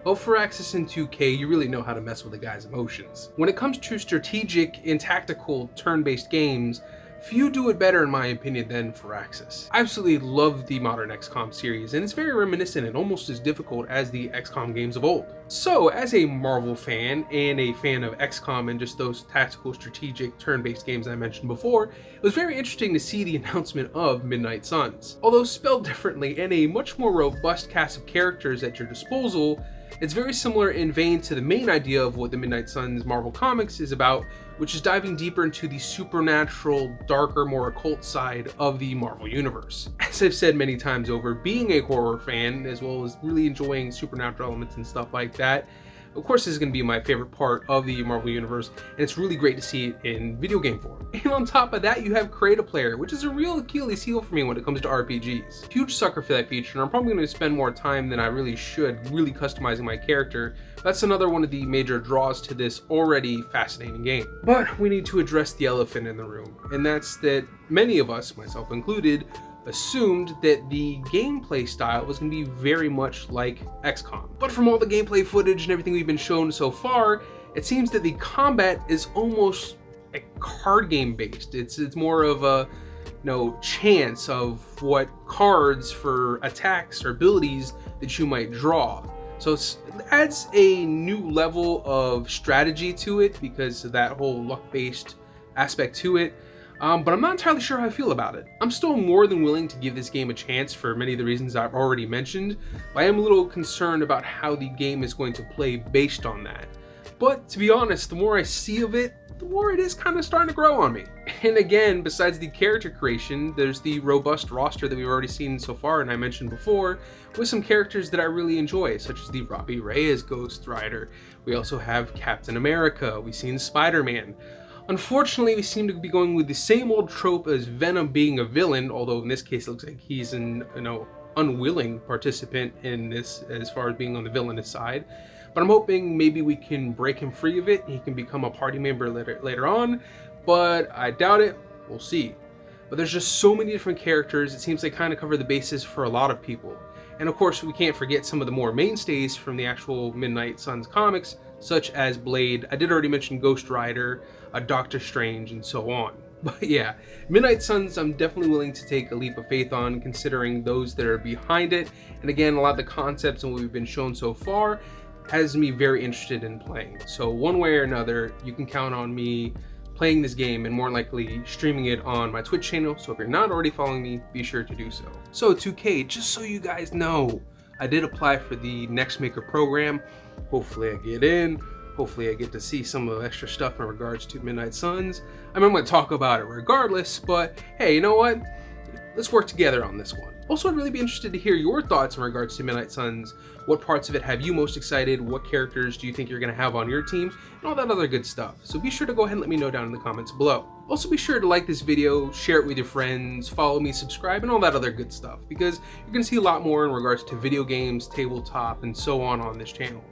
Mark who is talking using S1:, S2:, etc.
S1: Well, Firaxis in 2K, you really know how to mess with a guy's emotions. When it comes to strategic and tactical turn-based games, few do it better in my opinion than Firaxis. I absolutely love the modern XCOM series, and it's very reminiscent and almost as difficult as the XCOM games of old. So, as a Marvel fan and a fan of XCOM and just those tactical strategic turn-based games I mentioned before, it was very interesting to see the announcement of Midnight Suns. Although spelled differently and a much more robust cast of characters at your disposal, it's very similar in vein to the main idea of what the Midnight Suns Marvel Comics is about, which is diving deeper into the supernatural, darker, more occult side of the Marvel Universe. As I've said many times over, being a horror fan, as well as really enjoying supernatural elements and stuff like that, of course this is going to be my favorite part of the Marvel Universe, and it's really great to see it in video game form. And on top of that, you have Create-A-Player, which is a real Achilles heel for me when it comes to RPGs. Huge sucker for that feature, and I'm probably going to spend more time than I really should really customizing my character. That's another one of the major draws to this already fascinating game. But we need to address the elephant in the room, and that's that many of us, myself included, assumed that the gameplay style was going to be very much like XCOM. But from all the gameplay footage and everything we've been shown so far, it seems that the combat is almost like card game based. It's more of a chance of what cards for attacks or abilities that you might draw. So it adds a new level of strategy to it because of that whole luck-based aspect to it. But I'm not entirely sure how I feel about it. I'm still more than willing to give this game a chance for many of the reasons I've already mentioned, but I am a little concerned about how the game is going to play based on that. But to be honest, the more I see of it, the more it is kind of starting to grow on me. And again, besides the character creation, there's the robust roster that we've already seen so far, and I mentioned before, with some characters that I really enjoy, such as the Robbie Reyes Ghost Rider. We also have Captain America, we've seen Spider-Man. Unfortunately, we seem to be going with the same old trope as Venom being a villain, although in this case it looks like he's an unwilling participant in this as far as being on the villainous side. But I'm hoping maybe we can break him free of it and he can become a party member later on, but I doubt it. We'll see. But there's just so many different characters, it seems they kind of cover the bases for a lot of people. And of course, we can't forget some of the more mainstays from the actual Midnight Suns comics, such as Blade. I did already mention Ghost Rider, Doctor Strange, and so on. But yeah, Midnight Suns I'm definitely willing to take a leap of faith on, considering those that are behind it. And again, a lot of the concepts and what we've been shown so far has me very interested in playing. So one way or another, you can count on me playing this game and more likely streaming it on my Twitch channel. So if you're not already following me, be sure to do so. So 2K, just so you guys know, I did apply for the Next Maker program. Hopefully I get in. Hopefully I get to see some of the extra stuff in regards to Midnight Suns. I mean, I'm going to talk about it regardless, but hey, you know what? Let's work together on this one. Also, I'd really be interested to hear your thoughts in regards to Midnight Suns. What parts of it have you most excited? What characters do you think you're going to have on your team? And all that other good stuff. So be sure to go ahead and let me know down in the comments below. Also, be sure to like this video, share it with your friends, follow me, subscribe, and all that other good stuff, because you're going to see a lot more in regards to video games, tabletop, and so on this channel.